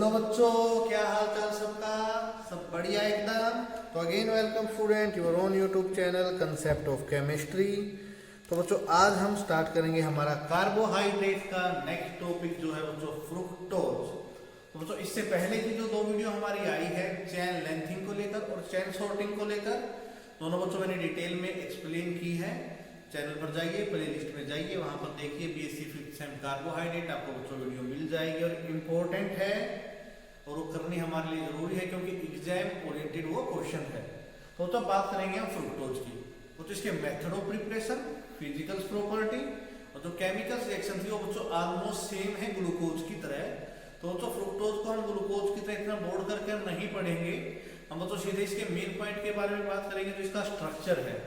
Hello बच्चों, क्या हाल चाल सबका? सब बढ़िया एकदम। तो again welcome student your own YouTube channel concept of chemistry. तो बच्चों आज हम स्टार्ट करेंगे हमारा कार्बोहाइड्रेट का नेक्स्ट टॉपिक जो है बच्चों फ्रुक्टोज। तो बच्चों इससे पहले की जो दो वीडियो हमारी आई है चेन लेंथिंग को लेकर और चेन सॉर्टिंग को लेकर, दोनों बच्चों मैंने डिटेल में एक्सप्लेन की है। चैनल पर जाइए, प्ले लिस्ट में जाइए, वहां पर देखिए बीएससी फिफ्थ सेम कार्बोहाइड्रेट, आपको बच्चों वीडियो मिल जाएगी और इम्पोर्टेंट है और वो करनी हमारे लिए जरूरी है क्योंकि एग्जाम ओरिएंटेड वो क्वेश्चन है। तो बात करेंगे हम फ्रुक्टोज की। तो इसके method of preparation, physical property और जो केमिकल रिएक्शन थी वो बच्चों ऑलमोस्ट सेम है ग्लूकोज की तरह। तो फ्रुक्टोज को हम ग्लूकोज की तरह इतना बोर्ड करके हम नहीं पढ़ेंगे, हम तो सीधे इसके मेन पॉइंट के बारे में बात करेंगे जो इसका स्ट्रक्चर है।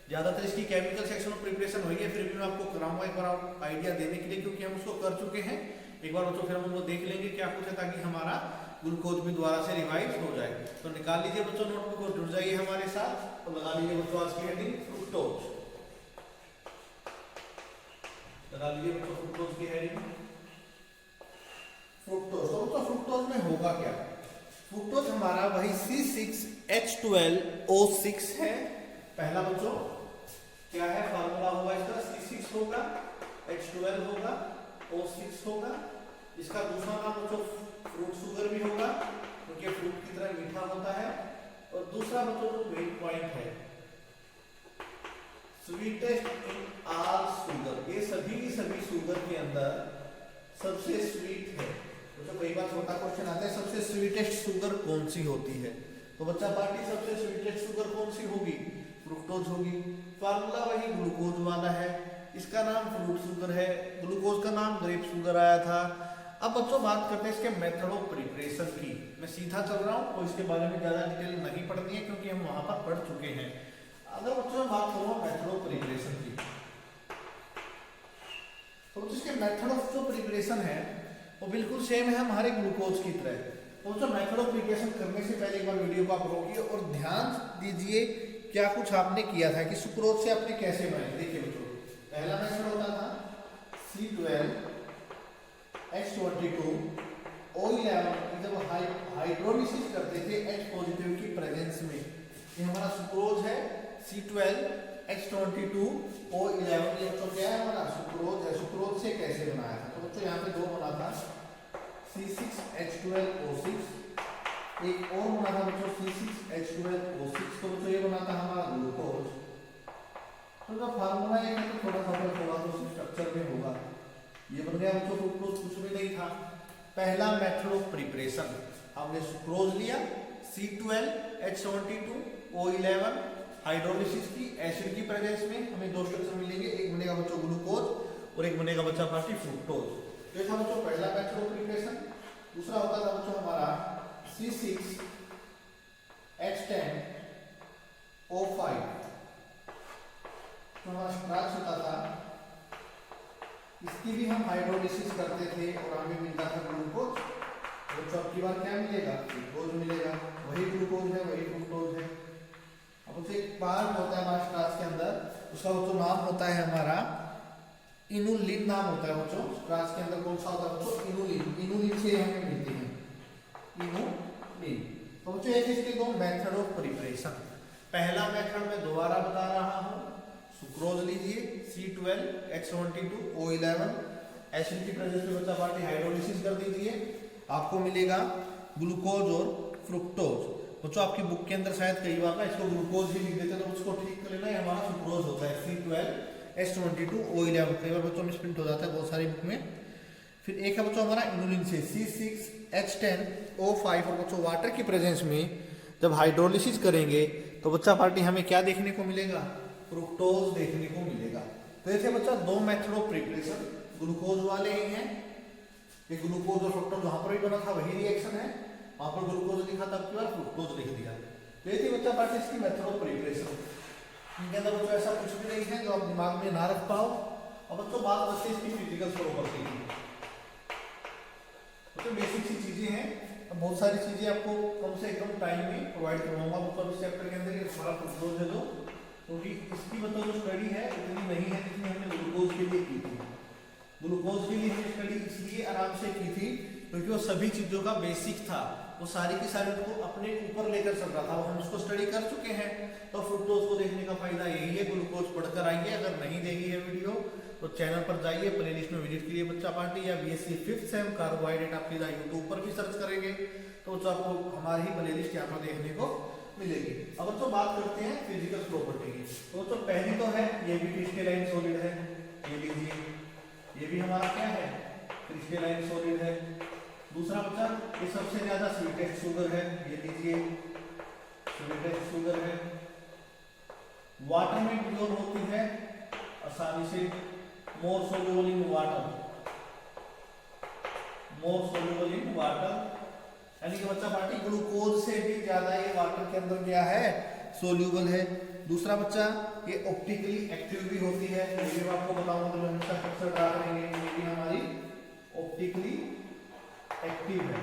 ज्यादातर इसकी केमिकल सेक्शन ऑफ प्रिपरेशन हुई है, फिर भी मैं आपको कराऊंगा एक बार आइडिया देने के लिए क्योंकि हम उसको कर चुके हैं एक बार बच्चों। फिर हम उनको देख लेंगे क्या कुछ है ताकि हमारा ग्लूकोज भी दोबारा से रिवाइज हो जाए। तो निकाल लीजिए बच्चों नोटबुक और जुड़ जाइए हमारे साथ और लगा लीजिए बच्चों आज की हेडिंग फ्रुक्टोज। लगा लीजिए बच्चों फ्रुक्टोज की हेडिंग फ्रुक्टोज। तो बच्चों फ्रुक्टोज में होगा क्या? फ्रुक्टोज हमारा वही C6H12O6 है। पहला बच्चों क्या है फार्मूला होगा इसका, C6 होगा, H12 होगा, O6 होगा। इसका दूसरा नाम बच्चों फ्रूट शुगर भी होगा क्योंकि फ्रूट की तरह मीठा होता है। और दूसरा बच्चों जो मेन पॉइंट है स्वीटेस्ट इन ऑल शुगर, ये सभी की सभी शुगर के अंदर सबसे स्वीट है। तो कई बार छोटा क्वेश्चन आता है सबसे स्वीटेस्ट शुगर कौन सी होती है, तो बच्चा पार्टी सबसे स्वीटेस्ट शुगर कौन सी होगी? फ्रुक्टोज होगी। फार्मूला वही ग्लूकोज वाला है, इसका नाम फ्रूट शुगर है, ग्लूकोज का नाम ग्रेप शुगर आया था। अब बच्चों बात करते हैं इसके मेथड ऑफ प्रिपरेशन की। मैं सीधा चल रहा हूँ तो इसके बारे में ज्यादा डिटेल नहीं पढ़नी है क्योंकि हम वहां पर पढ़ चुके हैं। अगर बच्चों मैं बात करूँ मेथड ऑफ प्रिपरेशन की, तो इसके मेथड ऑफ जो प्रिपरेशन है वो बिल्कुल सेम है हमारे ग्लूकोज की तरह। तो जो मेथड ऑफ प्रिपरेशन करने से पहले एक बार वीडियो को आप रोकिए और ध्यान दीजिए क्या कुछ आपने किया था कि सुक्रोज से आपने कैसे बनाए। देखिए बच्चों पहला मेथड होता था C12H22O11 जब हाइड्रोलिसिस करते थे H पॉजिटिव की प्रेजेंस में। ये हमारा सुक्रोज है C12H22O11। ये बच्चों क्या है हमारा सुक्रोज है। सुक्रोज से कैसे बनाया था? तो बच्चों यहाँ पे दो बना था C6H12O6, एक और बना था बच्चों C6H12O6। तो बच्चों ये बना था हमारा ग्लूकोज। तो जो फार्मूला है तो थोड़ा सा स्ट्रक्चर में होगा। ये बन गया बच्चों फ्रुक्टोज, कुछ भी नहीं था। पहला मेथड ऑफ प्रिपरेशन, हमने सुक्रोज लिया C12H72O11 हाइड्रोलिसिस की एसिड की प्रेजेंस में, हमें दो स्ट्रक्चर मिलेंगे, एक बनेगा बच्चों ग्लूकोज और एक बनेगा बच्चा पार्टी फ्रुक्टोज। तो ये था बच्चों पहला मेथड ऑफ प्रिपरेशन। दूसरा होता था बच्चों हमारा C6H10O5 तो हमारा स्टार्च होता था, इसकी भी हम हाइड्रोलिसिस करते थे और हमें मिलता था ग्लूकोज। तो अब की बार क्या मिलेगा? ग्लूकोज मिलेगा, वही ग्लूकोज है वही फ्रुक्टोज है। अब उसे एक पार्ट होता है हमारे स्टार्च के अंदर, उसका बच्चों नाम होता है हमारा इनुलिन नाम होता है बच्चों। स्टार्च के अंदर कौन सा होता है बच्चों? इनुलिन। इनुलिन से हमें मिलती है इनुलिन। तो बच्चों ये इसके दो मेथड ऑफ प्रिपरेशन। पहला मेथड मैं दोबारा बता रहा हूँ, सुक्रोज लीजिए C12H72O11 एसिड की प्रेजेंस में बच्चा पार्टी हाइड्रोलिसिस कर दीजिए, आपको मिलेगा ग्लूकोज और फ्रुक्टोज। बच्चों आपकी बुक के अंदर शायद कई बार ना इसको ग्लूकोज ही लिख देते हैं, तो उसको ठीक कर लेना, हमारा सुक्रोज होता है C12H72O11। कई बार बच्चों मिसप्रिंट हो जाता है बहुत सारी बुक में। फिर एक है बच्चों हमारा इनुलिन से C6H10O5 और बच्चों वाटर की प्रेजेंस में जब हाइड्रोलिसिस करेंगे तो बच्चा पार्टी हमें क्या देखने को मिलेगा? फ्रुक्टोज देखने को मिलेगा। तो ऐसे बच्चा दो मेथड ऑफ प्रिपरेशन ग्लूकोज वाले ही हैं। ये ग्लूकोज और फ्रुक्टोज जहां पर भी बना था वही रिएक्शन है, वहां पर ग्लूकोज लिखा था, आपकी बार फ्रुक्टोज लिख दिया। तो ये थी बच्चा पार्टी इसकी मेथड ऑफ प्रिपरेशन। इनके अंदर बच्चों ऐसा कुछ भी नहीं है जो आप दिमाग में ना रख पाओ। अब बच्चों बात करते हैं इसकी फिजिकल प्रॉपर्टी की। तो बेसिक सी चीजें हैं, अब बहुत सारी चीजें आपको कम से कम टाइम में प्रोवाइड करवाऊंगा मतलब इस चैप्टर के अंदर। ये हमारा फ्रुक्टोज है जो, क्योंकि इसकी मतलब जो स्टडी है इतनी नहीं है जितनी हमने ग्लूकोज के लिए की थी। ग्लूकोज के लिए हमने स्टडी इसलिए आराम से की थी क्योंकि वो सभी चीजों का बेसिक था, वो सारी की सारी को अपने ऊपर लेकर चल रहा था, वो हम उसको स्टडी कर चुके हैं। तो फ्रुक्टोज को देखने का फायदा यही है, ग्लूकोज पढ़कर आइए। अगर नहीं देखी है वीडियो तो चैनल पर जाइए, प्लेलिस्ट में विजिट कीजिए बच्चा पार्टी, या बीएससी 5th सेम कार्बोहाइड्रेट आप सीधा यूट्यूब पर भी सर्च करेंगे तो आपको हमारी ही प्लेलिस्ट यहाँ पर देखने को मिलेगी। अब तो बात करते हैं फिजिकल प्रॉपर्टी की। तो पहली तो है ये भी क्रिस्टलाइन सॉलिड है, ये लीजिए, ये भी हमारा क्या है, क्रिस्टलाइन सॉलिड है। दूसरा बच्चा ये सबसे ज्यादा स्वीटेस्ट शुगर है, ये लीजिए स्वीटेस्ट शुगर है। वाटर में डिसॉल्व होती है आसानी से, मोर soluble in water, more soluble in water, यानी कि बच्चा पार्टी ग्लूकोज से भी ज्यादा ये वाटर के अंदर क्या है, सोल्यूबल है। दूसरा बच्चा ये ऑप्टिकली एक्टिव भी होती है, ये भी आपको बताऊंगा तो हमेशा स्ट्रक्चर ड्रा करेंगे, ये भी हमारी ऑप्टिकली एक्टिव है।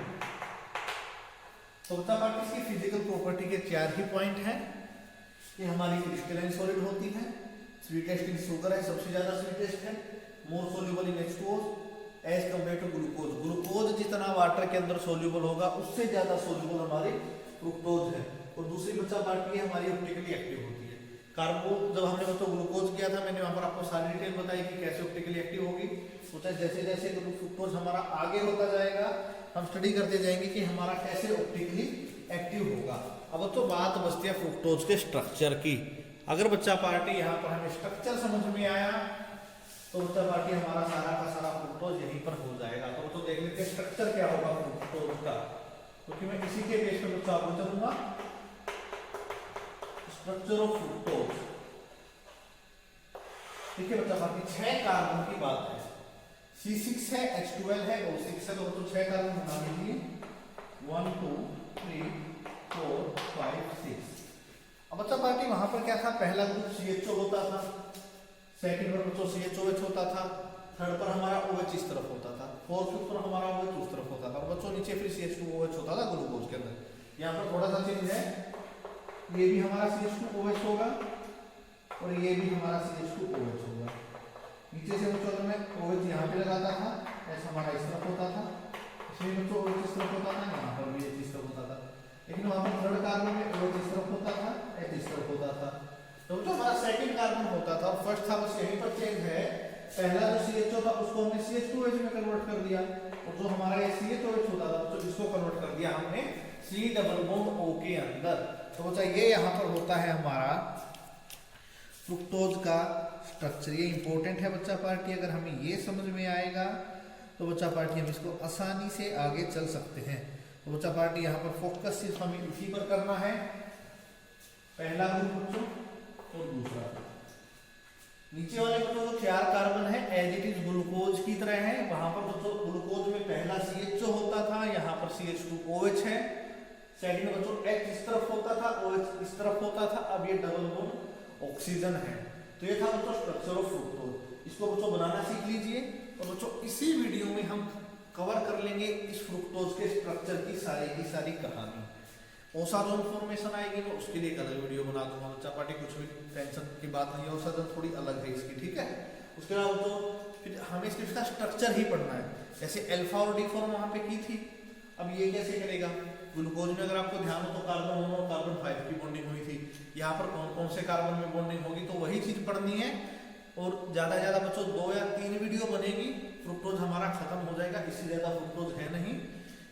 तो बच्चा पार्टी इसकी फिजिकल प्रॉपर्टी के 4 ही पॉइंट हैं। ये हमारी क्रिस्टलाइन सॉलिड होती है, स्वीटेस्ट इन शुगर है, सबसे ज्यादा स्वीटेस्ट है, more soluble in H2O as compare to glucose. Glucose जितना वाटर के अंदर सोल्यूबल होगा उससे ज्यादा सोल्यूबल हमारी फ्रुक्टोज है। और दूसरी बच्चा पार्टी है हमारी ऑप्टिकली एक्टिव होती है। कार्बो जब हमने बच्चों ग्लूकोज किया था, मैंने वहां पर आपको सारी डिटेल बताई कि कैसे ऑप्टिकली एक्टिव होगी। सोचा जैसे जैसे फ्रुक्टोज हमारा आगे होता जाएगा हम स्टडी करते जाएंगे कि हमारा कैसे ऑप्टिकली एक्टिव होगा। अब तो बात बचती है फ्रुक्टोज के स्ट्रक्चर की। अगर बच्चा पार्टी यहाँ पर हमें स्ट्रक्चर समझ में आया तो बच्चा पार्टी हमारा सारा का सारा फ्रुक्टोज यहीं पर हो जाएगा। तो देख लेते हैं स्ट्रक्चर क्या होगा फ्रुक्टोज का, क्योंकि मैं इसी के बेस पर बच्चा आपको चलूंगा। स्ट्रक्चर ऑफ फ्रुक्टोज, ठीक है बच्चा पार्टी 6 कार्बन की बात है, C6 है, H12 है, O6 है, तो 6 कार्बन बना लीजिए 1 2 3 4 5 6। अब बच्चा पार्टी वहां पर क्या था, पहला ग्रुप CHO होता था, सेकंड पर बच्चों CHOH होता था, थर्ड पर हमारा OH इस तरफ होता था, फोर्थ पर हमारा OH उस तरफ होता था, और बच्चों नीचे फिर CH2OH होता था ग्लूकोज के अंदर। यहाँ पर थोड़ा सा चेंज है, ये भी हमारा CH2OH होगा और ये भी हमारा CH2OH होगा। नीचे से बच्चों में OH यहाँ पे लगाता था, ऐसा हमारा इस तरफ होता था, इसमें बच्चों OH इस तरफ होता था, यहाँ पर भी इस तरफ होता था, लेकिन वहां पर थर्ड कार्बन में OH इस तरफ होता था, H इस तरफ होता था। तो जो हमारा सेकंड कार्बन होता था और फर्स्ट था, बस यहीं पर चेंज है, पहला जो CHO था उसको हमने CH2OH में कन्वर्ट कर दिया, और जो हमारा ये CHOH होता था तो इसको कन्वर्ट कर दिया हमने C डबल बॉन्ड O के अंदर। तो बच्चा ये यहाँ पर होता है हमारा फ्रुक्टोज का स्ट्रक्चर। ये इंपॉर्टेंट है बच्चा पार्टी, अगर हमें ये समझ में आएगा तो बच्चा पार्टी हम इसको आसानी से आगे चल सकते हैं। तो बच्चा पार्टी यहाँ पर फोकस सिर्फ हमें इसी पर करना है, पहला ग्रुप बच्चों और दूसरा। नीचे वाले बच्चों जो 4 कार्बन है एज इट इज ग्लूकोज की तरह है, वहां पर बच्चों ग्लूकोज में पहला CHO होता था, यहाँ पर CH2OH है, सेकंड बच्चों H इस तरफ होता था, OH इस तरफ होता था, अब ये डबल बॉन्ड ऑक्सीजन है। तो ये था बच्चों स्ट्रक्चर ऑफ फ्रुक्टोज। इसको बच्चों बनाना सीख लीजिए, और बच्चों इसी वीडियो में हम कवर कर लेंगे इस फ्रुक्टोज के स्ट्रक्चर की सारी कहानी। ओसाजोन फॉर्मेशन आएगी मैं उसके लिए एक अलग वीडियो बना दूंगा बच्चा पार्टी, कुछ भी टेंशन की बात नहीं है, ओसाजोन थोड़ी अलग है इसकी, ठीक है। उसके बाद तो फिर हमें इसका स्ट्रक्चर ही पढ़ना है, जैसे अल्फा और डी फॉर्म वहां पे की थी, अब ये कैसे करेगा। ग्लूकोज में अगर आपको ध्यान हो तो कार्बन 1 और कार्बन 5 की बॉन्डिंग हुई थी, यहाँ पर कौन कौन से कार्बन में बॉन्डिंग होगी, तो वही चीज पढ़नी है। और ज्यादा बच्चों 2 या 3 वीडियो बनेगी, फ्रुक्टोज हमारा खत्म हो जाएगा, इससे ज्यादा फ्रुक्टोज है नहीं।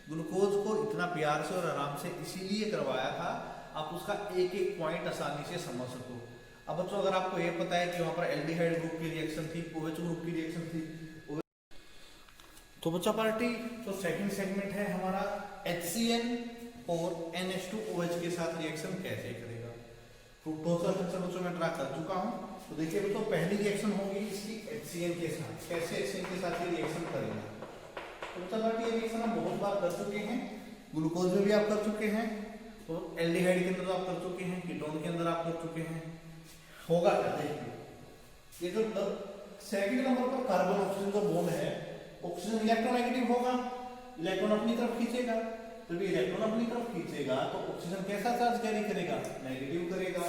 ग्लूकोज को इतना प्यार से और आराम से इसीलिए करवाया था आप उसका एक एक पॉइंट आसानी से समझ सको। अब बच्चों अगर आपको ये पता है कि वहां पर एल्डिहाइड ग्रुप की रिएक्शन थी, OH ग्रुप की रिएक्शन थी, तो बच्चा पार्टी तो सेकंड सेगमेंट है हमारा HCN और NH2OH के साथ रिएक्शन कैसे करेगा। फ्रुक्टोज का स्ट्रक्चर बच्चों मैं ड्रा कर चुका हूं, तो देखिए बच्चों पहली रिएक्शन होगी इसकी HCN के साथ, कैसे HCN के साथ ये रिएक्शन करेंगे। तो बच्चा पार्टी ये रिएक्शन हम बहुत बार कर चुके हैं, ग्लूकोज में भी आप कर चुके हैं, तो एल्डिहाइड के अंदर आप कर चुके हैं, कीटोन के अंदर आप कर चुके हैं। होगा क्या देखिए, ये जो सेकंड नंबर पर कार्बन ऑक्सीजन का बॉन्ड है, ऑक्सीजन इलेक्ट्रोनेगेटिव होगा, इलेक्ट्रॉन अपनी तरफ खींचेगा, तो ये इलेक्ट्रॉन अपनी तरफ खींचेगा तो ऑक्सीजन कैसा चार्ज कैरी करेगा, नेगेटिव करेगा।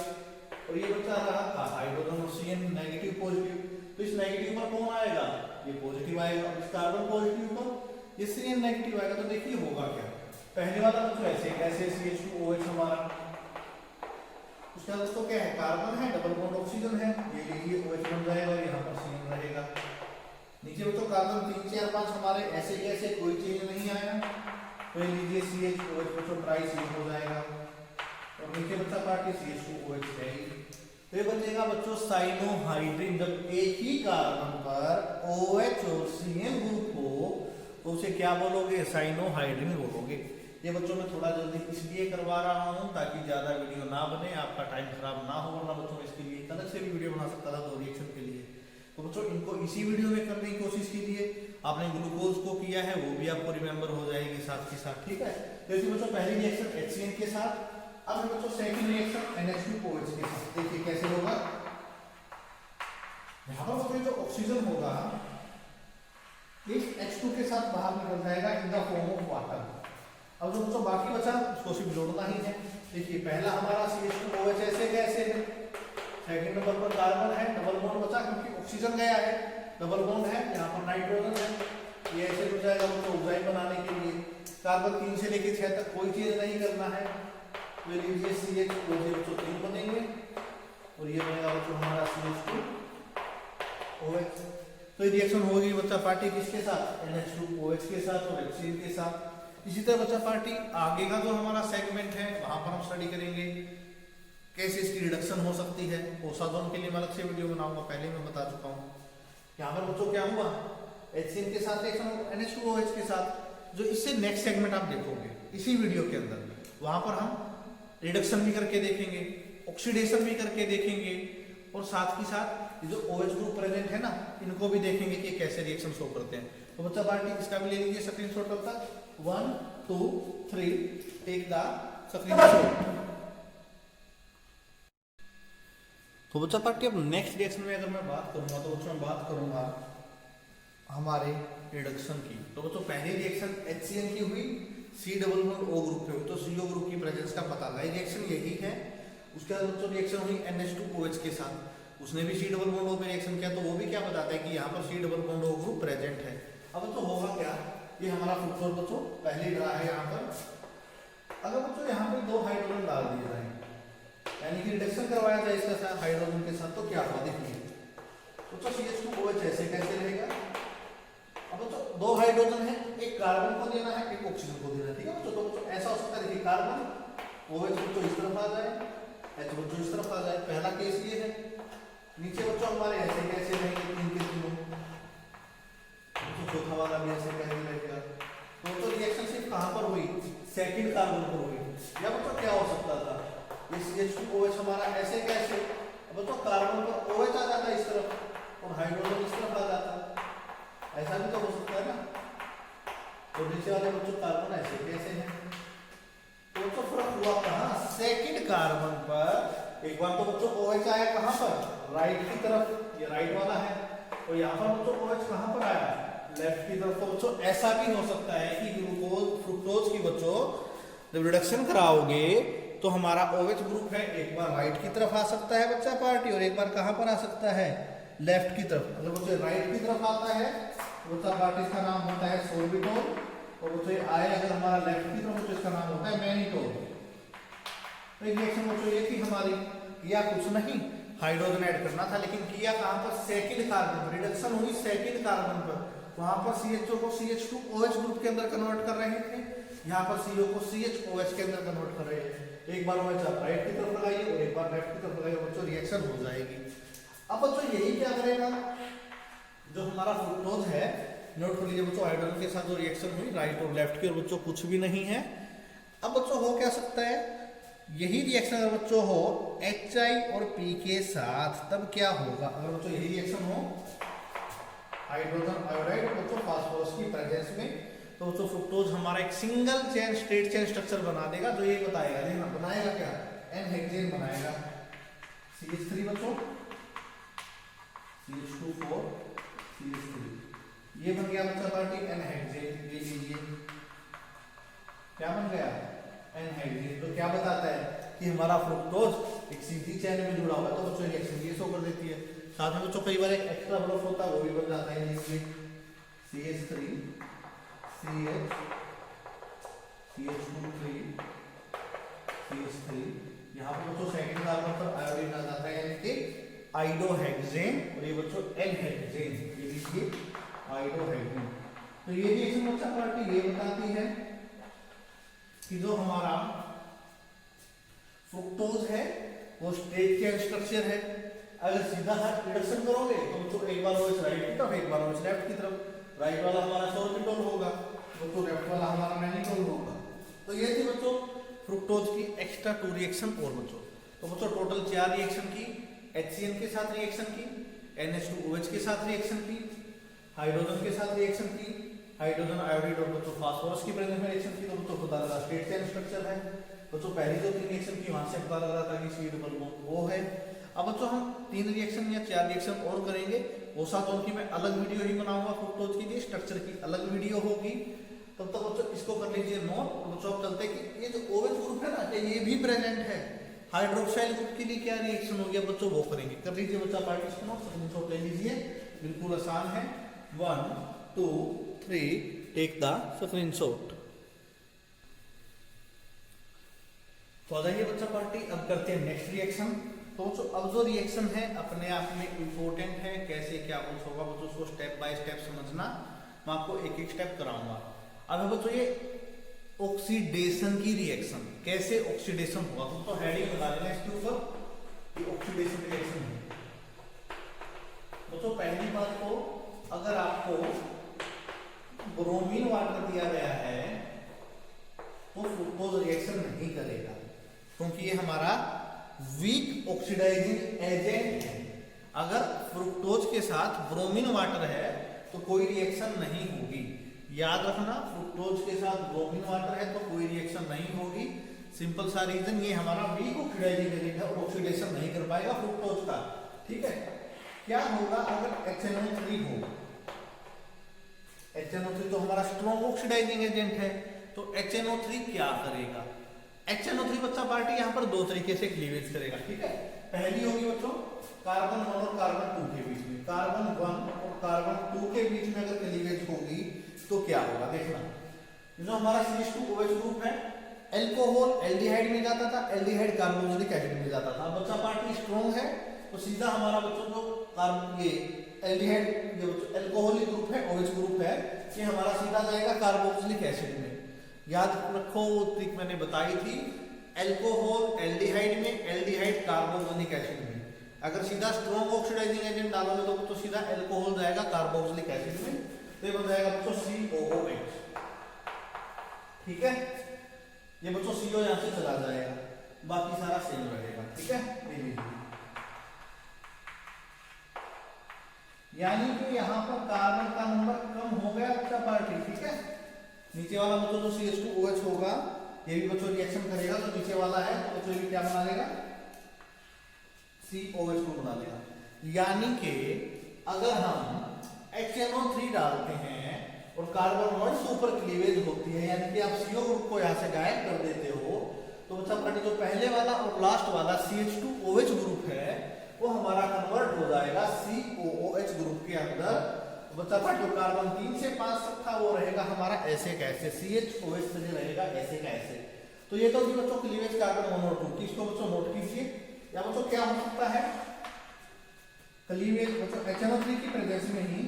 और ये बच्चा रहा था हाइड्रोजन ऑक्सीजन नेगेटिव पॉजिटिव, तो इस नेगेटिव पर कौन आएगा, ये पॉजिटिव आएगा, इस कार्बन पॉजिटिव पर ये CN नेगेटिव आएगा तो देखिए होगा क्या। पहले वाला तो ऐसे कैसे CH2OH हमारा, उसके बाद दोस्तों क्या है, कार्बन है, डबल बॉन्ड ऑक्सीजन है, ये लीजिए OH बन जाएगा और यहाँ पर CN रहेगा। नीचे बच्चों कार्बन 3 4 5 हमारे ऐसे कैसे कोई चेंज नहीं आया, तो ये लीजिए CH OH बच्चों ट्राई CN हो जाएगा और नीचे बच्चा पार्टी CH2OH है। तो ये बचेगा बच्चों साइनोहाइड्रिन। जब एक ही कार्बन पर OH और CN ग्रुप हो तो उसे क्या बोलोगे, साइनोहाइड्रिन बोलोगे। ये बच्चों में थोड़ा जल्दी इसलिए करवा रहा हूँ ताकि ज्यादा वीडियो ना बने, आपका टाइम खराब ना हो, वरना बच्चों इसके लिए अलग से भी वीडियो बना सकता था 2 रिएक्शन के लिए। तो बच्चों इनको इसी वीडियो में करने की कोशिश कीजिए। आपने ग्लूकोज को किया है वो भी आपको रिमेंबर हो जाएगी साथ के साथ, ठीक है। तो इसमें बच्चों पहली रिएक्शन HCN के साथ, अब बच्चों सेकंड रिएक्शन NH2OH के साथ। देखिए कैसे होगा, यहाँ पर जो ऑक्सीजन होगा इस H2 के साथ बाहर निकल जाएगा in the form of water. अब जो बच्चों बाकी बचा उसको सिर्फ जोड़ना ही है। देखिए पहला हमारा CH2OH ऐसे कैसे है, सेकंड नंबर पर कार्बन है, डबल बॉन्ड बचा क्योंकि ऑक्सीजन गया है, डबल बॉन्ड है, यहाँ पर नाइट्रोजन है, ये ऐसे हो जाएगा बच्चों ऑक्साइड बनाने के लिए। कार्बन 3 से लेकर 6 तक कोई चीज नहीं करना है, तो ये लीजिए CH2OH बच्चों 3 बनेंगे और ये बनेगा बच्चों हमारा CH2OH। तो ये रिएक्शन होगी बच्चा पार्टी किसके साथ, NH2OH के साथ और HCl के साथ। इसी तरह बच्चा पार्टी आगे का जो हमारा सेगमेंट है वहां पर हम स्टडी करेंगे कैसे इसकी रिडक्शन हो सकती है। ओसाजोन के लिए मैं अलग से वीडियो बनाऊंगा, पहले मैं बता चुका हूँ। यहाँ पर बच्चों क्या हुआ, HCl के साथ रिएक्शन NH2OH के साथ। जो इससे नेक्स्ट सेगमेंट आप देखोगे इसी वीडियो के अंदर, वहां पर हम रिडक्शन भी करके देखेंगे, ऑक्सीडेशन भी करके देखेंगे और साथ ही साथ जो OH ग्रुप प्रेजेंट है ना इनको भी देखेंगे कि कैसे रिएक्शन शो करते हैं। तो बच्चा पार्टी इसका भी ले लीजिए स्क्रीनशॉट तब तक, 1 2 3 टेक द स्क्रीनशॉट। तो बच्चा पार्टी अब नेक्स्ट रिएक्शन में अगर मैं बात करूंगा तो बच्चों मैं बात करूंगा हमारे रिडक्शन की। तो बच्चों पहली रिएक्शन HCN की हुई, C double bond O group पे हुई, तो CO ग्रुप की प्रेजेंस का पता लगा, रिएक्शन यही है। उसके बाद बच्चों रिएक्शन हुई NH2OH के साथ, उसने भी C डबल बॉन्ड O पे रिएक्शन किया, तो वो भी क्या बताता है कि यहाँ पर C double bond O group present है। अब बच्चों होगा क्या, ये हमारा फ्रुक्टोज बच्चों पहले ड्रा है यहाँ पर। अगर बच्चों यहाँ पे 2 हाइड्रोजन डाल दिए जाए, यानी कि रिडक्शन करवाया जाए इसके साथ हाइड्रोजन के साथ, तो क्या होगा देखिए बच्चों CH2OH ऐसे कैसे रहेगा। अब बच्चों 2 हाइड्रोजन है, एक कार्बन को देना है, एक ऑक्सीजन को देना है, ठीक है बच्चों। तो बच्चों ऐसा हो सकता है, देखिए कार्बन OH बच्चों इस तरफ आ जाए, H बच्चों इस तरफ आ जाए, पहला केस ये है। नीचे बच्चों हमारे ऐसे कैसे रहेंगे 3 के 3, तो चौथा वाला भी ऐसे कैसे रहेगा। तो रिएक्शन सिर्फ कहां पर हुई, सेकंड कार्बन पर हुई। या बच्चों क्या हो सकता था, ये CH2OH हमारा ऐसे कैसे, अब बच्चों कार्बन पर OH आ जाता इस तरफ और हाइड्रोजन इस तरफ आ जाता, ऐसा भी तो हो सकता है ना। तो नीचे वाले बच्चों कार्बन ऐसे कैसे है, तो बच्चों फर्क हुआ कहां, सेकंड कार्बन पर। एक बार तो बच्चों OH आया कहां पर, राइट की तरफ, ये राइट वाला है, और यहाँ पर बच्चों OH कहां पर आया, लेफ्ट की तरफ। तो बच्चों ऐसा भी हो सकता है कि ग्लूकोज फ्रुक्टोज की बच्चों जब रिडक्शन कराओगे तो हमारा OH ग्रुप है, एक बार राइट की तरफ आ सकता है बच्चा पार्टी, और एक बार कहां पर आ सकता है, लेफ्ट की तरफ। अगर बच्चों राइट की तरफ आता है तो बच्चा पार्टी इसका नाम होता है सोर्बिटोल, और बच्चों आए अगर हमारा लेफ्ट की तरफ तो इसका नाम होता है मैनिटोल। तो रिएक्शन बच्चों ये थी हमारी, या कुछ नहीं हाइड्रोजन ऐड करना था, लेकिन किया कहां पर, सेकंड कार्बन पर। रिडक्शन हुई सेकंड कार्बन पर, वहां पर CHO को CH2OH ग्रुप के अंदर कन्वर्ट कर रहे थे, यहाँ पर CO को CHOH के अंदर कन्वर्ट कर रहे थे। एक बार OH आप राइट की तरफ लगाइए और एक बार लेफ्ट की तरफ लगाइए, बच्चों रिएक्शन हो जाएगी। अब बच्चों यही क्या करेगा, जो हमारा फ्रुक्टोज है, नोट कर लीजिए बच्चों, हाइड्रोजन के साथ जो रिएक्शन हुई राइट और लेफ्ट की, और बच्चों कुछ भी नहीं है। अब बच्चों हो क्या सकता है, यही रिएक्शन अगर बच्चों हो HI और P के साथ, तब क्या होगा, अगर बच्चों यही रिएक्शन हो हाइड्रोजन आयोडाइड बच्चों फास्फोरस की प्रेजेंस में, तो बच्चों फ्रुक्टोज हमारा एक single chain straight chain structure बना देगा, जो ये बताएगा, देखना बनाएगा क्या, N-हेक्सेन बनाएगा, CH3 बच्चों, CH2 CH3, ये बन गया बच्चा पार्टी N-हेक्सेन। ले लीजिए क्या बन गया, N-हेक्सेन। तो क्या बताता है कि हमारा फ्रुक्टोज एक सीधी चेन में जुड़ा हुआ है, तो बच्चों रिएक्शन ये शो कर देती है। साथ में बच्चों कई बार एक एक्स्ट्रा ब्लॉक होता है, वो भी बन जाता है, जैसे CH3 CH2 CH3, यहाँ पर बच्चों सेकंड कार्बन पर आयोडीन आ जाता है, यानी कि आइडोहेक्सेन, और ये बच्चों एन-हेक्सेन, ये लीजिए आइडोहेक्सेन। तो ये रिएक्शन बच्चा पार्टी ये बताती है कि जो हमारा फ्रुक्टोज है वो स्ट्रेट चेन स्ट्रक्चर है। अगर सीधा हाथ रिडक्शन करोगे तो एक बार OH राइट की तरफ, एक बार OH लेफ्ट की तरफ, राइट वाला हमारा सोर्बिटोल होगा, तो लेफ्ट वाला हमारा मैनिटोल होगा। तो ये थी बच्चों फ्रुक्टोज की एक्स्ट्रा 2 रिएक्शन। और बच्चों तो बच्चों टोटल 4 रिएक्शन की, HCN के साथ रिएक्शन की, NH2OH के साथ रिएक्शन की, हाइड्रोजन के साथ रिएक्शन की, हाइड्रोजन आयोडाइड और बच्चों फास्फोरस की प्रेजेंस में रिएक्शन की। तो बच्चों पता लगा स्ट्रेट चेन स्ट्रक्चर है। बच्चों पहली जो 3 रिएक्शन की वहां से पता लग रहा था कि सी डबल बॉन्ड वो है। अब बच्चों हम 3 रिएक्शन या 4 रिएक्शन और करेंगे, वो साथ उनकी मैं अलग वीडियो ही बनाऊंगा, फ्रुक्टोज की स्ट्रक्चर की अलग वीडियो होगी। तब तक बच्चों इसको कर लीजिए नोट। और बच्चों अब चलते हैं कि ये जो OH ग्रुप है ना, ये भी प्रेजेंट है। हाइड्रोक्साइल ग्रुप के लिए क्या रिएक्शन हो गया बच्चों, वो करेंगे। कर लीजिए बच्चा पार्टिसिपेंट नोट ले लीजिए, बिल्कुल आसान है। 1 2 3 टेक द स्क्रीनशॉट। तो आ जाइए बच्चा पार्टी, अब करते हैं नेक्स्ट रिएक्शन। तो अब जो रिएक्शन है अपने आप में इंपॉर्टेंट है, कैसे क्या कुछ होगा बच्चों उसको स्टेप बाय स्टेप समझना, मैं आपको एक एक स्टेप कराऊंगा। अब बच्चों ये ऑक्सीडेशन की रिएक्शन, कैसे ऑक्सीडेशन हुआ तो हेडिंग लगा देना इसके ऊपर, ऑक्सीडेशन रिएक्शन है। बच्चों पहली बात तो अगर आपको ब्रोमीन वाटर दिया गया है तो फ्रुक्टोज रिएक्शन नहीं करेगा, क्योंकि ये हमारा वीक ऑक्सीडाइजिंग एजेंट है। अगर फ्रुक्टोज के साथ ब्रोमीन वाटर है तो कोई रिएक्शन नहीं होगी। याद रखना, फ्रुक्टोज के साथ ब्रोमीन वाटर है तो कोई रिएक्शन नहीं होगी। सिंपल सा रीजन, ये हमारा वीक ऑक्सीडाइजिंग एजेंट है और ऑक्सीडेशन नहीं कर पाएगा फ्रुक्टोज का। ठीक है, क्या होगा अगर HNO3 हो, HNO3 तो हमारा स्ट्रॉन्ग ऑक्सीडाइजिंग एजेंट है, तो HNO3 क्या करेगा। HNO3 बच्चा पार्टी यहाँ पर 2 तरीके से क्लीवेज करेगा। ठीक है, पहली होगी बच्चों कार्बन 1 और कार्बन 2 के बीच में, कार्बन 1 और कार्बन 2 के बीच में अगर क्लीवेज होगी तो क्या होगा देखना। जो हमारा CH2OH ग्रुप है, एल्कोहल एल्डिहाइड में जाता था, एल्डिहाइड कार्बोक्सिलिक एसिड में जाता था। बच्चा पार्टी स्ट्रॉन्ग है तो सीधा हमारा बच्चों जो कार्बन ये एल्डिहाइड जो एल्कोहलिक ग्रुप है, OH ग्रुप है, ये हमारा सीधा जाएगा कार्बोक्सिलिक एसिड में। याद रखो वो ट्रिक मैंने बताई थी, एल्कोहल एल्डिहाइड में, एल्डिहाइड कार्बोक्सिलिक एसिड में। अगर सीधा स्ट्रॉन्ग ऑक्सीडाइजिंग एजेंट डालोगे तो सीधा एल्कोहल जाएगा कार्बोक्सिलिक एसिड में, तो ये बन जाएगा बच्चों COOH। ठीक है, ये बच्चों CO यहां से चला जाएगा, बाकी सारा सेम रहेगा। ठीक है, यानी कि यहाँ पर कार्बन का नंबर कम हो गया बच्चा पार्टी। ठीक है, नीचे वाला बच्चों जो CH2OH होगा ये भी बच्चों रिएक्शन करेगा, तो नीचे वाला है तो बच्चों ये क्या बना लेगा, COH को बना लेगा। यानी कि अगर हम HNO3 डालते हैं और कार्बन 1 सुपर क्लीवेज होती है, यानी कि आप CO ग्रुप को यहाँ से गायब कर देते हो, तो बच्चा पार्टी जो पहले वाला और लास्ट वाला CH2OH ग्रुप है वो हमारा कन्वर्ट हो जाएगा COOH ग्रुप के अंदर। तो बच्चा पार्टी जो कार्बन 3 से 5 तक था वो रहेगा हमारा ऐसे कैसे, CHOH से रहेगा ऐसे कैसे। तो ये तो बच्चों क्लीवेज कार्बन 1 और 2 की, इसको बच्चों नोट कीजिए। या बच्चों क्या हो सकता है क्लीवेज बच्चों HNO3 की प्रेजेंस में ही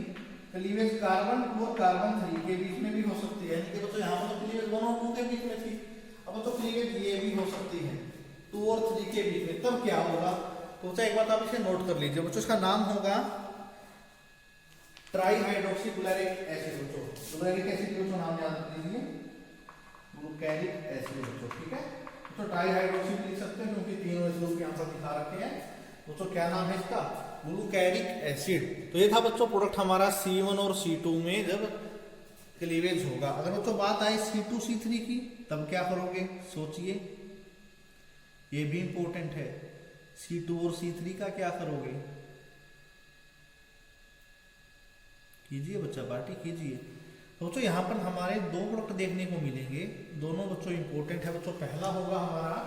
क्लीवेज कार्बन 2 और कार्बन 3 के बीच में भी हो सकती है, यानी कि बच्चों यहाँ पर तो क्लीवेज 1 और 2 के बीच में थी, अब बच्चों क्लीवेज ये भी हो सकती है 2 और 3 के बीच में। तब क्या होगा तो बच्चा एक बात आप इसे नोट कर लीजिए बच्चों, इसका नाम होगा ट्राईहाइड्रोक्सीग्लूटारिक एसिड। बच्चों ग्लूटारिक एसिड का नाम याद रख लीजिए, ग्लूटारिक एसिड बच्चों। ठीक है, तो ट्राईहाइड्रोक्सी लिख सकते हैं क्योंकि 3 OH ग्रुप यहाँ पर दिखा रखे हैं। बच्चों क्या नाम है इसका, ग्लूटारिक एसिड। तो ये था बच्चों प्रोडक्ट हमारा C1 और C2 में जब क्लीवेज होगा। अगर बच्चों बात आई C2 C3 की तब क्या करोगे सोचिए, ये भी इंपॉर्टेंट है। C2 और C3 का क्या करोगे, कीजिए बच्चा पार्टी कीजिए। तो बच्चों यहाँ पर हमारे 2 प्रोडक्ट देखने को मिलेंगे, दोनों बच्चों इंपॉर्टेंट है। बच्चों पहला होगा हमारा,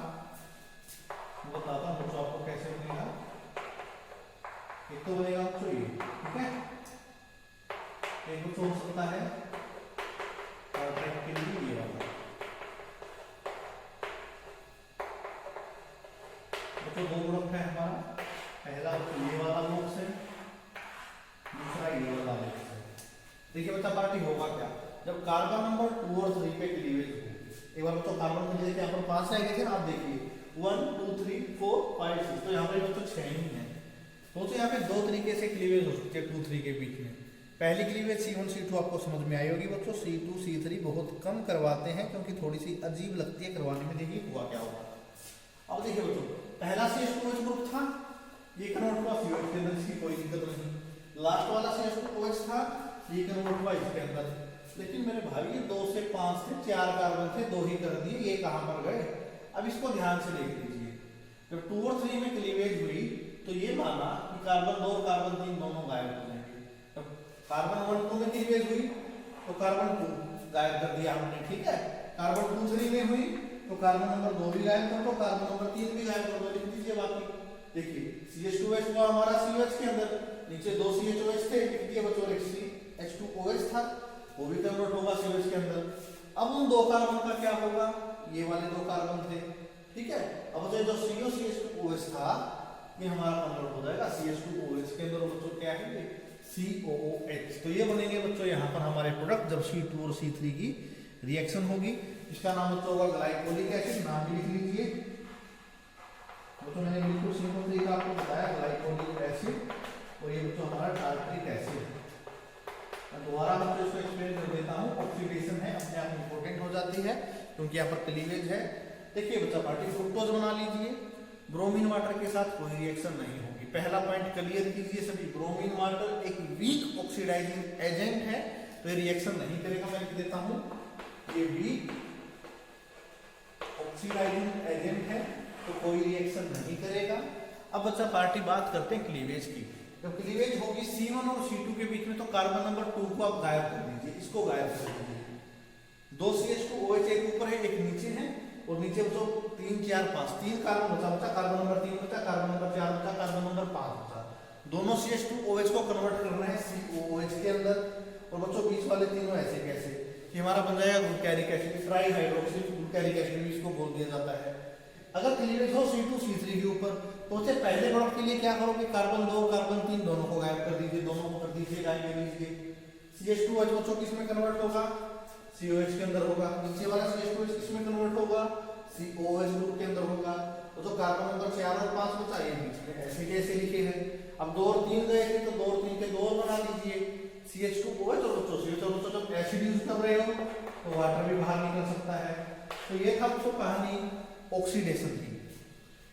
बताता हूँ बच्चों आपको कैसे बनेगा। एक तो बनेगा बच्चों ये, ठीक है, एक बच्चों हो सकता है पार्टी होगा क्या, जब कार्बन नंबर 2 और 3 पे क्लीवेज हो। एक बार बच्चों कार्बन के लिए यहाँ पर 5 रह गए थे ना, आप देखिए 1 2 3 4 5 6, तो यहाँ पर बच्चों 6 ही है। तो यहाँ पे दो तरीके से क्लीवेज हो सकती है 2 3 के बीच में। पहली क्लीवेज C1 C2 आपको समझ में आई होगी बच्चों। C2 C3 बहुत कम करवाते हैं क्योंकि थोड़ी सी अजीब लगती है करवाने में। देखिए हुआ क्या होगा। अब देखिए बच्चों, पहला CH2OH ग्रुप था, ये कन्वर्ट हुआ COH के अंदर, इसकी कोई दिक्कत नहीं। लास्ट वाला CH2OH था, ये कन्वर्ट हुआ इसके अंदर। लेकिन मेरे भाई ये 2 से 5 से 4 कार्बन थे, 2 ही कर दिए, ये कहाँ पर गए। अब इसको ध्यान से देख लीजिए, जब 2 और 3 में क्लीवेज हुई तो ये माना कि कार्बन 2 और कार्बन 3 दोनों गायब हो जाएंगे। जब कार्बन 1 2 में क्लीवेज हुई तो कार्बन 2 गायब कर दिया हमने, ठीक है। कार्बन 2 3 में हुई तो कार्बन नंबर 2 भी गायब कर दो, कार्बन नंबर 3 भी गायब कर दो, लिख दीजिए बाकी। देखिए CH2OH हुआ हमारा COH के अंदर, नीचे 2 CHOH थे, लिख दिए बच्चों H2OH था, वो भी कन्वर्ट होगा COH के अंदर। अब उन 2 कार्बन का क्या होगा, ये वाले 2 कार्बन थे, ठीक है। अब जो CO CH2OH था ये हमारा कन्वर्ट हो जाएगा CH2OH के अंदर, बच्चों क्या है ये COOH। तो ये बनेंगे बच्चों यहाँ पर हमारे प्रोडक्ट जब C2 और C3 की रिएक्शन होगी। इसका नाम बच्चों होगा ग्लाइकोलिक एसिड, नाम भी लिख लीजिए बच्चों। मैंने बिल्कुल सिंपल तरीका आपको बताया, ग्लाइकोलिक एसिड, और ये बच्चों हमारा टार्टरिक एसिड। मैं दोबारा बच्चों इसको एक्सप्लेन कर देता हूँ। ऑक्सीडेशन है अपने आप इंपॉर्टेंट हो जाती है क्योंकि यहाँ पर क्लीवेज है। देखिए बच्चा पार्टी फ्रुक्टोज बना लीजिए, ब्रोमीन वाटर के साथ कोई रिएक्शन नहीं होगी। पहला पॉइंट क्लियर कीजिए सभी, ब्रोमीन वाटर एक वीक ऑक्सीडाइजिंग एजेंट है तो ये रिएक्शन नहीं करेगा। मैं लिख देता हूँ ये वीक ऑक्सीडाइजिंग एजेंट है तो कोई रिएक्शन नहीं करेगा। अब बच्चा पार्टी बात करते हैं क्लीवेज की। जब क्लीवेज होगी C1 और C2 के बीच में तो कार्बन नंबर 2 को आप गायब कर दीजिए, इसको गायब कर दीजिए। 2 CH2OH एक ऊपर है एक नीचे है, और नीचे बच्चों 3 4 5 3 कार्बन बचा, कार्बन नंबर 3 बचा, कार्बन नंबर 4 बचा, कार्बन नंबर 5 बचा। दोनों CH2OH को कन्वर्ट करना है COOH के अंदर, और बच्चों बीच वाले तीनों ऐसे कैसे कि हमारा बन जाएगा ग्लूटैरिक एसिड, ट्राई हाइड्रोक्सिल ग्लूटैरिक एसिड भी इसको बोल दिया जाता है। अगर क्लीवेज हो C2 C3 के ऊपर तो उससे पहले प्रोडक्ट के लिए क्या करोगे, कार्बन 2 कार्बन 3 दोनों को गायब कर दीजिए, दोनों को कर दीजिए गायब कर दीजिए। CH2OH बच्चों किस में कन्वर्ट होगा, COH के अंदर होगा। नीचे वाला CH2OH किस में कन्वर्ट होगा, COOH ग्रुप के अंदर होगा। तो कार्बन नंबर 4 और 5 बचा, ये बीच में ऐसे कैसे लिखे हैं। अब 2 और 3 गए थे तो 2 और 3 के 2 और बना लीजिए CH2OH, और बच्चों CH2OH जब एसिड यूज कर रहे हो तो वाटर भी बाहर निकल सकता है। तो ये था बच्चों कहानी ऑक्सीडेशन की,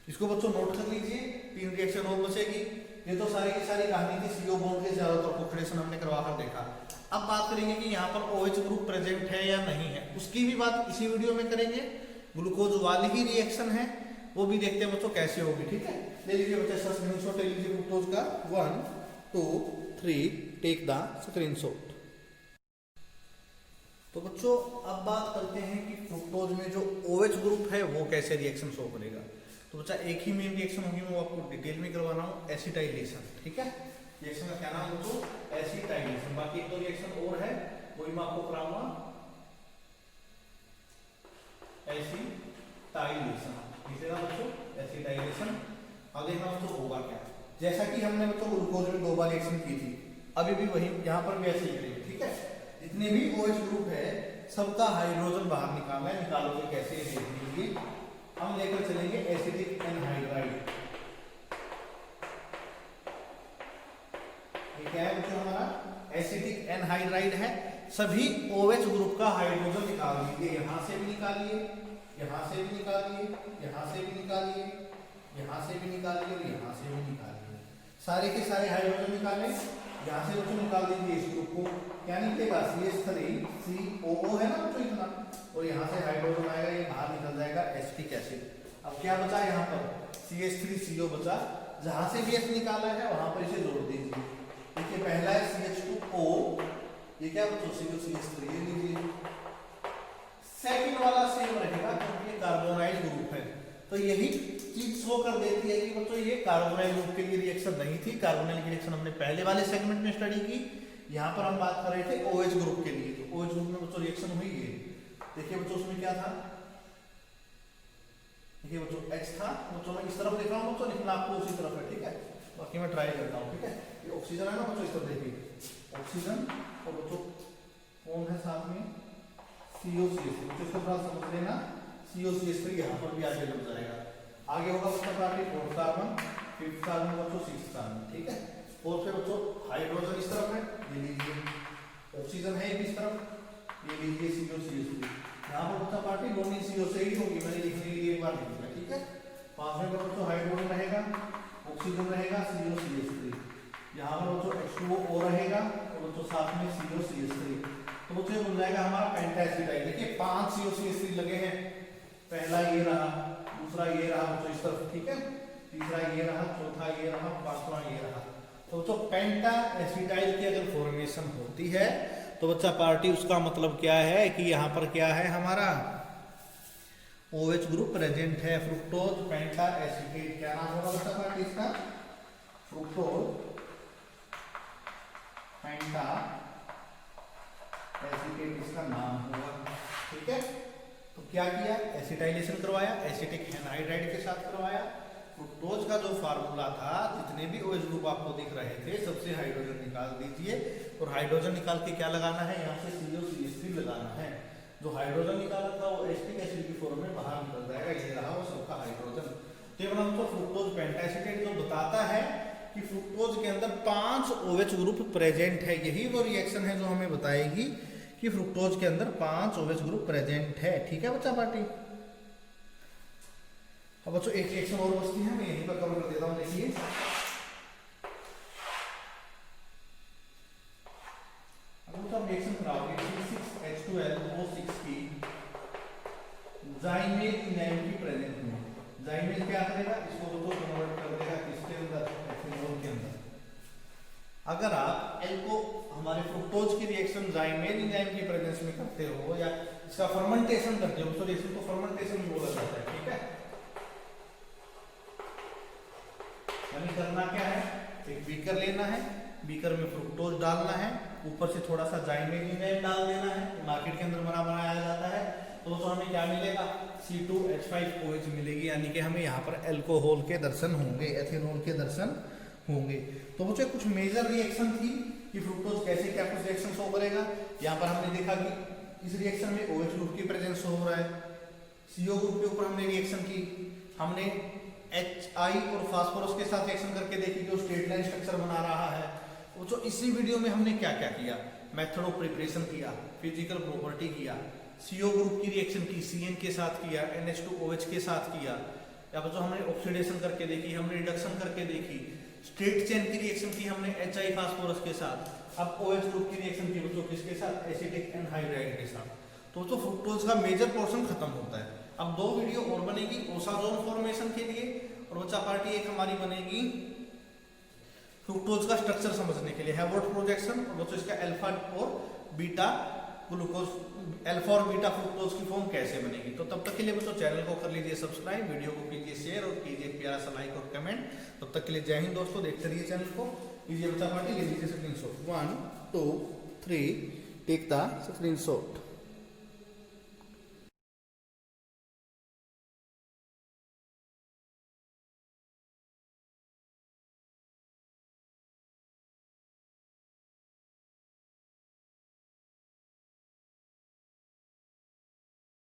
इसको बच्चों नोट कर लीजिए। 3 रिएक्शन और बचेगी। ये तो सारी की सारी कहानी थी CO बॉन्ड के चारों तरफ ऑक्सीडेशन हमने करवा कर देखा। अब बात करेंगे कि यहाँ पर OH ग्रुप प्रेजेंट है या नहीं है, उसकी भी बात इसी वीडियो में करेंगे। ग्लूकोज वाली ही रिएक्शन है, वो भी देखते हैं बच्चों कैसे होगी, ठीक है। ले लीजिए बच्चे स्क्रीनशॉट ले लीजिए ग्लूकोज का, 1 2 3 टेक द स्क्रीनशॉट। तो बच्चों अब बात करते हैं कि फ्रुक्टोज में जो OH ग्रुप है वो कैसे रिएक्शन शो करेगा। तो बच्चा एक ही मेन रिएक्शन होगी, मैं आपको डिटेल में करवा रहा हूँ, एसिटाइलेशन, ठीक है। रिएक्शन का क्या नाम है बच्चों, एसिटाइलेशन। बाकी एक दो रिएक्शन और है वही मैं आपको कराऊंगा, एसिटाइलेशन, तीसरा बच्चों एसिटाइलेशन। अब देखना बच्चों होगा क्या, जैसा कि हमने बच्चों ग्लूकोज में 2 बार रिएक्शन की थी, अभी भी वही यहाँ पर भी ऐसे ही करेंगे, ठीक है। जितने भी OH ग्रुप है सबका हाइड्रोजन बाहर निकालना है, निकालोगे कैसे देख लीजिए। हम लेकर चलेंगे एसिटिक एनहाइड्राइड, ये क्या है बच्चों हमारा एसिटिक एनहाइड्राइड है। सभी OH ग्रुप का हाइड्रोजन निकाल लीजिए, यहां से भी निकालिए, यहां से भी निकालिए, यहां से भी निकालिए, यहां से भी निकालिए और यहां से भी निकालिए। सारे के सारे हाइड्रोजन निकालें, यहां से बच्चों निकाल दीजिए इस ग्रुप को, क्या निकलेगा CH3COO है ना बच्चों इतना, और यहाँ से हाइड्रोजन आएगा, ये बाहर निकल जाएगा एसिटिक एसिड। अब क्या बचा यहाँ पर CH3CO बचा, जहां से भी H निकाला है वहां पर इसे जोड़ दीजिए। देखिए पहला है CH2O, ये क्या बच्चों CH3 ये लीजिए। सेकंड वाला सेम रहेगा क्योंकि ये कार्बोनाइल ग्रुप है, तो यही चीज शो कर देती है कि बच्चों ये कार्बोनाइल ग्रुप के लिए रिएक्शन नहीं थी। कार्बोनाइल की रिएक्शन हमने पहले वाले सेगमेंट में स्टडी की, यहाँ पर हम बात कर रहे थे OH ग्रुप के लिए। तो OH ग्रुप में बच्चों रिएक्शन हुई है, देखिए बच्चों उसमें क्या था, देखिए बच्चों H था। बच्चों मैं इस तरफ देख रहा हूँ बच्चों, लिखना आपको उसी तरफ है, ठीक है। बाकी मैं ट्राई करता हूँ, ठीक है। ये ऑक्सीजन है ना बच्चों, इस तरफ देखिए ऑक्सीजन, और बच्चों कौन है साथ में, COCH3, तो इसको थोड़ा समझ लेना, COCH3 यहाँ पर भी आगे लग जाएगा। आगे होगा बच्चा party 4th carbon, 5th carbon बच्चों 6th कार्बन, ठीक है। और फिर बच्चों हाइड्रोजन इस तरफ है, ये लीजिए, ऑक्सीजन है इस तरफ, ये लीजिए COCH3। यहाँ पर बच्चा पार्टी दोनों CO से ही होगी, मैंने लिखने के लिए एक बार लिख दिया, ठीक है। पांचवें पर बच्चों हाइड्रोजन रहेगा, ऑक्सीजन रहेगा, COCH3, यहाँ पर बच्चों H2O रहेगा और बच्चों साथ में COCH3, तो बच्चों ये बन जाएगा हमारा पेंटाएसिटाइल। देखिए 5 COCH3 लगे हैं, पहला ये रहा, दूसरा ये रहा बच्चों इस तरफ, ठीक है, तीसरा ये रहा, चौथा ये रहा, पांचवा ये रहा। तो बच्चों पेंटाएसिटाइल की अगर फॉर्मेशन होती है तो बच्चा पार्टी उसका मतलब क्या है कि यहाँ पर क्या है हमारा OH ग्रुप प्रेजेंट है, फ्रुक्टोज पेंटाएसिटेट। क्या नाम होगा बच्चा पार्टी इसका, फ्रुक्टोज पेंटाएसिटेट इसका नाम होगा, ठीक है। तो क्या किया, एसिटाइलेशन करवाया, एसिटिक एनहाइड्राइड के साथ करवाया। फ्रुक्टोज का जो फार्मूला था, जितने भी OH ग्रुप आपको दिख रहे थे, सबसे हाइड्रोजन निकाल दीजिए और हाइड्रोजन निकाल के क्या लगाना है, यहाँ से COCH3 लगाना है। जो हाइड्रोजन निकाला था वो एसिटिक एसिड की फॉर्म में बाहर निकल जाएगा, ये रहा वो सबका हाइड्रोजन। तो ये बना तो फ्रुक्टोज पेंटाएसिटेट जो बताता है कि फ्रुक्टोज के अंदर 5 OH ग्रुप प्रेजेंट है। यही वो रिएक्शन है जो हमें बताएगी कि फ्रुक्टोज के अंदर 5 OH ग्रुप प्रेजेंट है, ठीक है बच्चा पार्टी। अब बच्चों एक रिएक्शन और बचती है, मैं यहीं पर कवर कर देता हूँ, देखिए अब रिएक्शन कराओगे, C6H12O6 की जाइमेज एंजाइम की प्रेजेंस में, जाइमेज क्या करेगा, इसको तो कन्वर्ट कर देगा किसके अंदर, एथेनॉल के अंदर। अगर आप एल्को हमारे फ्रुक्टोज की रिएक्शन जाइमेज एंजाइम की प्रेजेंस में करते हो या इसका फर्मेंटेशन करते हो, तो रिएक्शन को फर्मेंटेशन बोला जाता है, ठीक है। यानी करना क्या है, एक बीकर लेना है, बीकर में फ्रुक्टोज डालना है, ऊपर से थोड़ा सा जाइमेज एंजाइम डाल देना है, मार्केट के अंदर बना बनाया जाता है। तो हमें क्या मिलेगा, C2H5OH मिलेगी, यानी कि हमें यहाँ पर अल्कोहल के दर्शन होंगे, एथेनॉल के दर्शन होंगे। तो मुझे कुछ मेजर रिएक्शन थी कि फ्रुक्टोज कैसे क्या कुछ रिएक्शन शो करेगा। यहाँ पर हमने देखा कि इस रिएक्शन में OH ग्रुप की प्रेजेंस शो हो रहा है, CO ग्रुप के ऊपर हमने रिएक्शन की, हमने HI और फास्फोरस के साथ रिएक्शन करके देखी कि वो स्ट्रेट लाइन स्ट्रक्चर बना रहा है। तो इसी वीडियो में हमने क्या क्या किया, मेथड ऑफ प्रिपरेशन किया, फिजिकल प्रॉपर्टी किया, CO ग्रुप की रिएक्शन की CN के साथ किया, NH2OH के साथ किया, या जो हमने ऑक्सीडेशन करके देखी, हमने रिडक्शन करके देखी, स्ट्रेट चेन की रिएक्शन की हमने HI फास्फोरस के साथ। अब OH ग्रुप की रिएक्शन की बच्चों किसके साथ, एसिटिक एनहाइड्राइड के साथ। तो फ्रुक्टोज का मेजर पोर्शन खत्म होता है। अब 2 वीडियो और बनेगी ओसाजोन फॉर्मेशन के लिए, और बच्चा पार्टी एक हमारी बनेगी फ्रुक्टोज का स्ट्रक्चर समझने के लिए, हैवॉर्थ प्रोजेक्शन, और बच्चों इसका अल्फा और बीटा ग्लूकोज, अल्फा और बीटा फ्रुक्टोज की फॉर्म कैसे बनेगी। तो तब तक के लिए बच्चों चैनल को कर लीजिए सब्सक्राइब, वीडियो को कीजिए शेयर और कीजिए प्यारा सा लाइक और कमेंट। तब तक के लिए जय हिंद दोस्तों, देखते रहिए चैनल को, कीजिए बच्चा पार्टी, ले लीजिए स्क्रीनशॉट, 1 2 3 टेक द स्क्रीनशॉट।